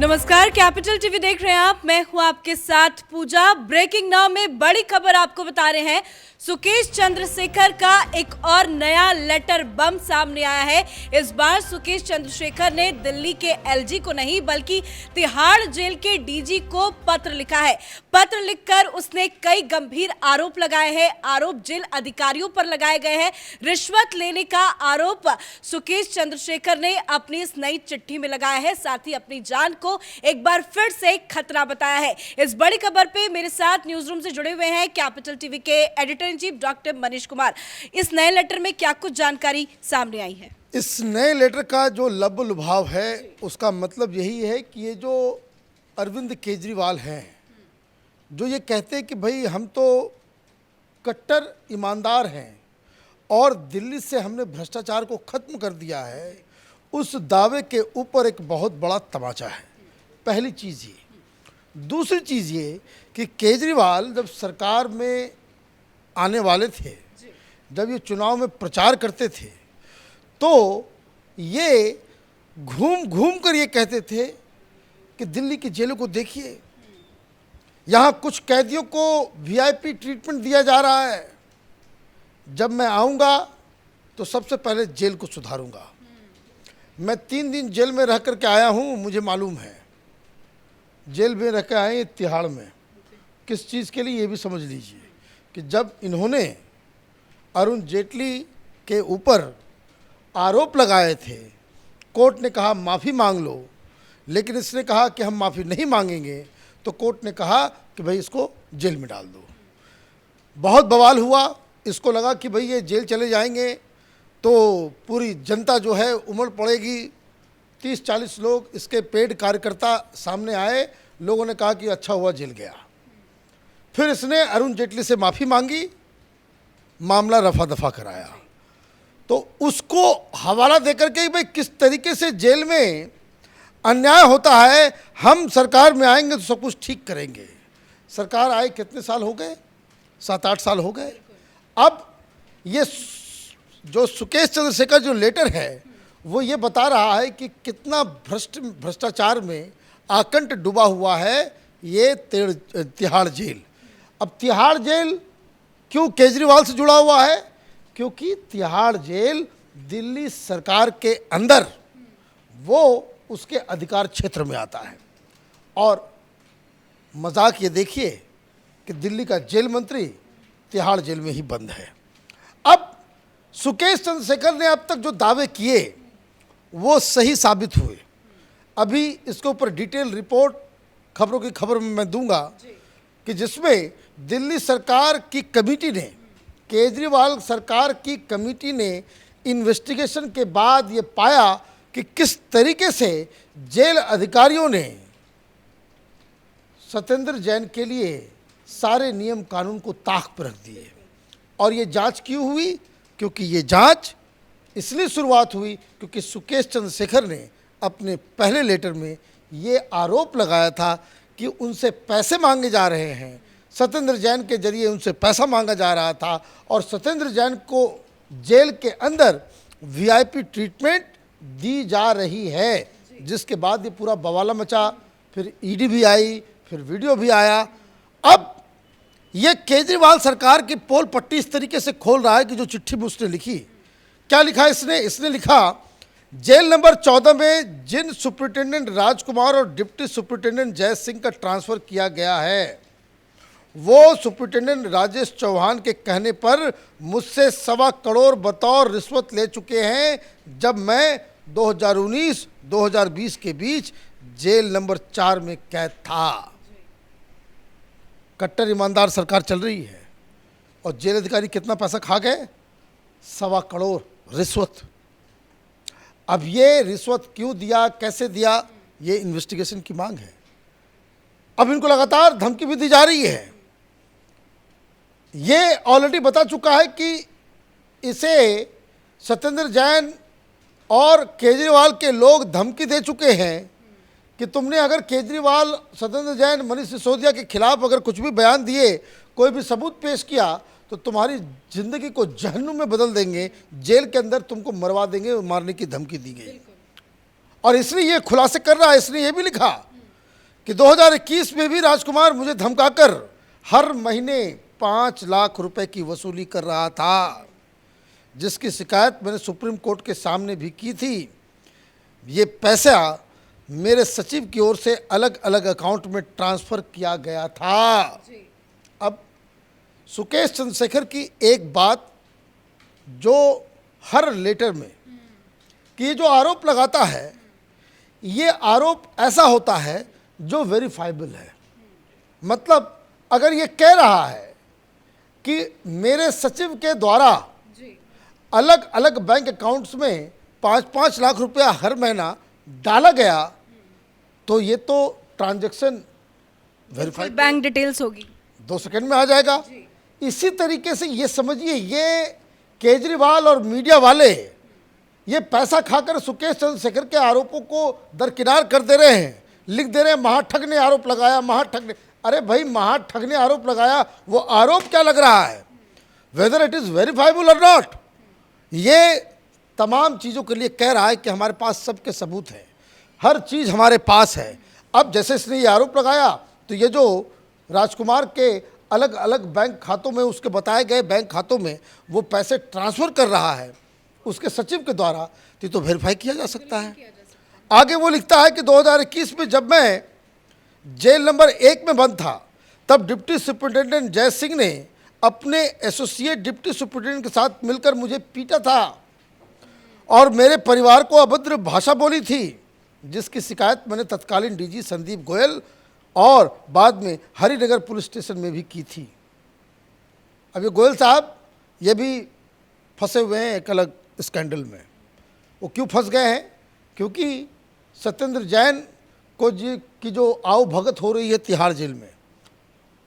नमस्कार, capital TV देख रहे हैं आप। मैं हूं आपके साथ पूजा। ब्रेकिंग नाउ में बड़ी खबर आपको बता रहे हैं। सुकेश चंद्रशेखर का एक और नया लेटर बम सामने आया है। इस बार सुकेश चंद्रशेखर ने दिल्ली के एलजी को नहीं बल्कि तिहाड़ जेल के डीजी को पत्र लिखा है। पत्र लिखकर उसने कई गंभीर आरोप लगाए हैं। आरोप जेल अधिकारियों पर लगाए गए हैं। रिश्वत लेने का आरोप सुकेश चंद्रशेखर ने अपनी इस नई चिट्ठी में लगाया है। साथ ही अपनी जान को एक बार फिर से खतरा बताया है। इस बड़ी खबर पे मेरे साथ न्यूज रूम से जुड़े हुए हैं कैपिटल टीवी के editor in chief doctor Manish Kumar. इस नए लेटर में क्या कुछ जानकारी सामने आई है? इस नए लेटर का जो लब लुभाव है उसका मतलब यही है कि ये जो अरविंद केजरीवाल हैं, जो ये कहते हैं कि भाई हम तो कट्टर ईमानदार हैं और दिल्ली से हमने भ्रष्टाचार को ख़त्म कर दिया है, उस दावे के ऊपर एक बहुत बड़ा तमाचा है। पहली चीज़ ये। दूसरी चीज़ ये कि केजरीवाल जब सरकार में आने वाले थे, जब ये चुनाव में प्रचार करते थे, तो ये घूम घूम कर ये कहते थे कि दिल्ली की जेलों को देखिए, यहाँ कुछ कैदियों को वीआईपी ट्रीटमेंट दिया जा रहा है। जब मैं आऊँगा तो सबसे पहले जेल को सुधारूंगा। मैं 3 दिन जेल में रह कर के आया हूँ, मुझे मालूम है। जेल में रह कर आए तिहाड़ में, किस चीज़ के लिए ये भी समझ लीजिए कि जब इन्होंने अरुण जेटली के ऊपर आरोप लगाए थे, कोर्ट ने कहा माफ़ी मांग लो, लेकिन इसने कहा कि हम माफ़ी नहीं मांगेंगे, तो कोर्ट ने कहा कि भाई इसको जेल में डाल दो। बहुत बवाल हुआ। इसको लगा कि भाई ये जेल चले जाएंगे तो पूरी जनता जो है उमड़ पड़ेगी। 30-40 लोग इसके पेड कार्यकर्ता सामने आए, लोगों ने कहा कि अच्छा हुआ जेल गया। फिर इसने अरुण जेटली से माफ़ी मांगी, मामला रफा दफा कराया। तो उसको हवाला देकर के भाई किस तरीके से जेल में अन्याय होता है, हम सरकार में आएंगे तो सब कुछ ठीक करेंगे। सरकार आए कितने साल हो गए? 7-8 साल हो गए। अब ये जो सुकेश चंद्रशेखर जो लेटर है वो ये बता रहा है कि कितना भ्रष्टाचार में आकंठ डूबा हुआ है ये तिहाड़ जेल। अब तिहाड़ जेल क्यों केजरीवाल से जुड़ा हुआ है? क्योंकि तिहाड़ जेल दिल्ली सरकार के अंदर वो उसके अधिकार क्षेत्र में आता है। और मजाक ये देखिए कि दिल्ली का जेल मंत्री तिहाड़ जेल में ही बंद है। अब सुकेश चंद्रशेखर ने अब तक जो दावे किए वो सही साबित हुए। अभी इसके ऊपर डिटेल रिपोर्ट खबरों की खबर में मैं दूंगा कि जिसमें दिल्ली सरकार की कमेटी ने, केजरीवाल सरकार की कमेटी ने इन्वेस्टिगेशन के बाद ये पाया कि किस तरीके से जेल अधिकारियों ने सत्येंद्र जैन के लिए सारे नियम कानून को ताक पर रख दिए। और ये जांच क्यों हुई? क्योंकि ये जांच इसलिए शुरुआत हुई क्योंकि सुकेश चंद्रशेखर ने अपने पहले लेटर में ये आरोप लगाया था कि उनसे पैसे मांगे जा रहे हैं, सत्येंद्र जैन के जरिए उनसे पैसा मांगा जा रहा था और सत्येंद्र जैन को जेल के अंदर वीआईपी ट्रीटमेंट दी जा रही है, जिसके बाद ये पूरा बवाला मचा। फिर ईडी भी आई, फिर वीडियो भी आया। अब ये केजरीवाल सरकार की पोल पट्टी इस तरीके से खोल रहा है कि जो चिट्ठी में उसने लिखी, क्या लिखा इसने लिखा, जेल नंबर 14 में जिन सुपरिटेंडेंट राजकुमार और डिप्टी सुपरिटेंडेंट जय सिंह का ट्रांसफ़र किया गया है, वो सुपरिटेंडेंट राजेश चौहान के कहने पर मुझसे 1.25 करोड़ बतौर रिश्वत ले चुके हैं, जब मैं 2019-2020 के बीच जेल नंबर 4 में कैद था। कट्टर ईमानदार सरकार चल रही है और जेल अधिकारी कितना पैसा खा गए? 1.25 करोड़ रिश्वत। अब ये रिश्वत क्यों दिया, कैसे दिया, ये इन्वेस्टिगेशन की मांग है। अब इनको लगातार धमकी भी दी जा रही है। ये ऑलरेडी बता चुका है कि इसे सत्येंद्र जैन और केजरीवाल के लोग धमकी दे चुके हैं कि तुमने अगर केजरीवाल, सत्येंद्र जैन, मनीष सिसोदिया के खिलाफ अगर कुछ भी बयान दिए, कोई भी सबूत पेश किया, तो तुम्हारी ज़िंदगी को जहन्नुम में बदल देंगे, जेल के अंदर तुमको मरवा देंगे, मारने की धमकी दी गई। और इसलिए ये खुलासे कर रहा है। इसने ये भी लिखा कि 2021 में भी राजकुमार मुझे धमकाकर हर महीने 5 लाख रुपए की वसूली कर रहा था, जिसकी शिकायत मैंने सुप्रीम कोर्ट के सामने भी की थी। ये पैसा मेरे सचिव की ओर से अलग अलग अकाउंट में ट्रांसफ़र किया गया था। अब सुकेश चंद्रशेखर की एक बात जो हर लेटर में कि ये जो आरोप लगाता है, ये आरोप ऐसा होता है जो वेरीफाइबल है। मतलब अगर ये कह रहा है कि मेरे सचिव के द्वारा अलग अलग बैंक अकाउंट्स में 5-5 लाख रुपया हर महीना डाला गया, तो ये तो ट्रांजैक्शन वेरीफाइड बैंक डिटेल्स होगी, 2 सेकंड में आ जाएगा। इसी तरीके से ये समझिए, ये केजरीवाल और मीडिया वाले ये पैसा खाकर सुकेश चंद्रशेखर के आरोपों को दरकिनार कर दे रहे हैं, लिख दे रहे हैं महाठग ने आरोप लगाया, महाठग ने। अरे भाई, महाठग ने आरोप लगाया, वो आरोप क्या लग रहा है, वेदर इट इज़ वेरीफाइबल और नॉट। ये तमाम चीज़ों के लिए कह रहा है कि हमारे पास सबके सबूत हैं, हर चीज़ हमारे पास है। अब जैसे इसने ये आरोप लगाया, तो ये जो राजकुमार के अलग अलग बैंक खातों में, उसके बताए गए बैंक खातों में वो पैसे ट्रांसफ़र कर रहा है उसके सचिव के द्वारा, तो वेरीफाई किया जा सकता है। आगे वो लिखता है कि 2021 में जब मैं जेल नंबर 1 में बंद था, तब डिप्टी सुपरिटेंडेंट जय सिंह ने अपने एसोसिएट डिप्टी सुपरिटेंडेंट के साथ मिलकर मुझे पीटा था और मेरे परिवार को अभद्र भाषा बोली थी, जिसकी शिकायत मैंने तत्कालीन डीजी संदीप गोयल और बाद में हरिनगर पुलिस स्टेशन में भी की थी। अब ये गोयल साहब ये भी फंसे हुए हैं एक अलग स्कैंडल में। वो क्यों फंस गए हैं? क्योंकि सत्येंद्र जैन को की जो आओ भगत हो रही है तिहाड़ जेल में,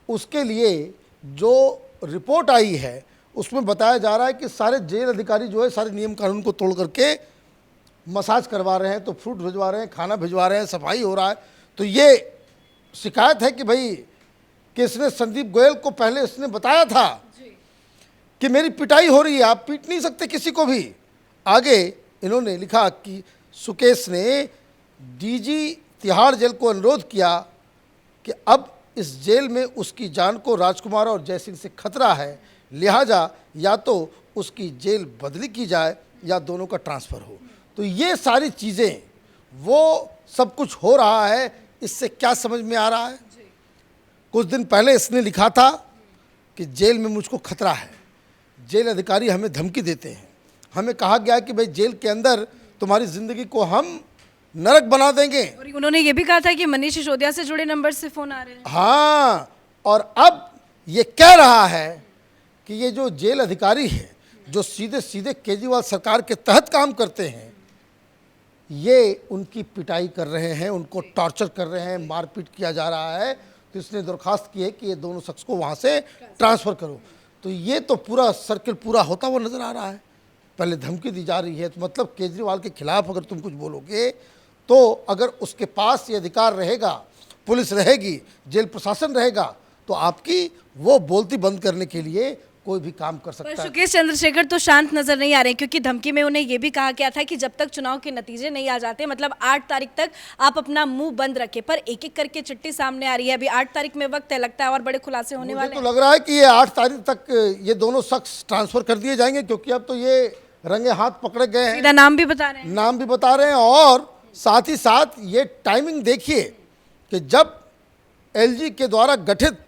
उसके लिए जो रिपोर्ट आई है उसमें बताया जा रहा है कि सारे जेल अधिकारी जो है सारे नियम कानून को तोड़ करके मसाज करवा रहे हैं, तो फ्रूट भिजवा रहे हैं, खाना भिजवा रहे हैं, सफाई हो रहा है। तो ये शिकायत है कि भाई कि इसने संदीप गोयल को पहले इसने बताया था कि मेरी पिटाई हो रही है, आप पीट नहीं सकते किसी को भी। आगे इन्होंने लिखा कि सुकेश ने डीजी तिहाड़ जेल को अनुरोध किया कि अब इस जेल में उसकी जान को राजकुमार और जयसिंह से खतरा है, लिहाजा या तो उसकी जेल बदली की जाए या दोनों का ट्रांसफ़र हो। तो ये सारी चीज़ें, वो सब कुछ हो रहा है। इससे क्या समझ में आ रहा है? कुछ दिन पहले इसने लिखा था कि जेल में मुझको खतरा है, जेल अधिकारी हमें धमकी देते हैं, हमें कहा गया कि भाई जेल के अंदर तुम्हारी ज़िंदगी को हम नरक बना देंगे। और उन्होंने ये भी कहा था कि मनीष सिसोदिया से जुड़े नंबर से फ़ोन आ रहे हैं। हाँ, और अब ये कह रहा है कि ये जो जेल अधिकारी हैं जो सीधे सीधे केजरीवाल सरकार के तहत काम करते हैं, ये उनकी पिटाई कर रहे हैं, उनको टॉर्चर कर रहे हैं, मारपीट किया जा रहा है। तो इसने दरख्वास्त की है कि ये दोनों शख्स को वहाँ से ट्रांसफ़र करो। तो ये तो पूरा सर्किल पूरा होता हुआ नज़र आ रहा है। पहले धमकी दी जा रही है, तो मतलब केजरीवाल के खिलाफ अगर तुम कुछ बोलोगे तो अगर उसके पास ये अधिकार रहेगा, पुलिस रहेगी, जेल प्रशासन रहेगा, तो आपकी वो बोलती बंद करने के लिए कोई भी काम कर सकता है। सुकेश चंद्रशेखर तो शांत नजर नहीं आ रहे, क्योंकि धमकी में उन्हें यह भी कहा गया था कि जब तक चुनाव के नतीजे नहीं आ जाते, मतलब 8 तारीख तक आप अपना मुंह बंद रखें। पर एक एक करके चिट्ठी सामने आ रही है। अभी 8 तारीख में वक्त है, लगता है और बड़े खुलासे होने वाले हैं। तो लग रहा है कि ये 8 तारीख तक ये दोनों शख्स ट्रांसफर कर दिए जाएंगे, क्योंकि अब तो ये रंगे हाथ पकड़े गए हैं। सीधा नाम भी बता रहे हैं, नाम भी बता रहे हैं। और साथ ही साथ ये टाइमिंग देखिए कि जब एलजी के द्वारा गठित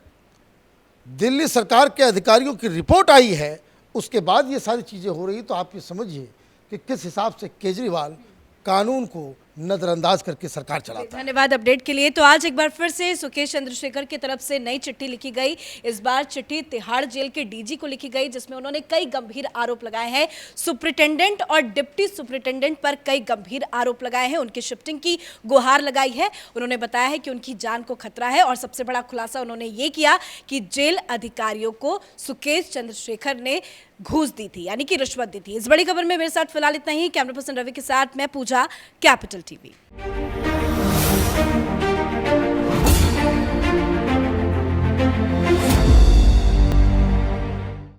दिल्ली सरकार के अधिकारियों की रिपोर्ट आई है, उसके बाद ये सारी चीज़ें हो रही। तो आप ये समझिए कि किस हिसाब से केजरीवाल कानून को नज़रअंदाज करके सरकार चलाता है। धन्यवाद अपडेट के लिए। तो आज एक बार फिर से सुकेश चंद्रशेखर की तरफ से नई चिट्ठी लिखी गई। इस बार चिट्ठी तिहाड़ जेल के डीजी को लिखी गई, जिसमें उन्होंने कई गंभीर आरोप लगाए हैं। सुपरिटेंडेंट और डिप्टी सुपरिटेंडेंट पर कई गंभीर आरोप लगाए हैं, उनकी शिफ्टिंग की गुहार लगाई है। उन्होंने बताया है कि उनकी जान को खतरा है, और सबसे बड़ा खुलासा उन्होंने ये किया कि जेल अधिकारियों को सुकेश चंद्रशेखर ने घूस दी थी, यानी कि रिश्वत दी थी। इस बड़ी खबर में मेरे साथ फिलहाल इतना ही। कैमरा पर्सन रवि के साथ मैं पूजा, कैपिटल टीवी।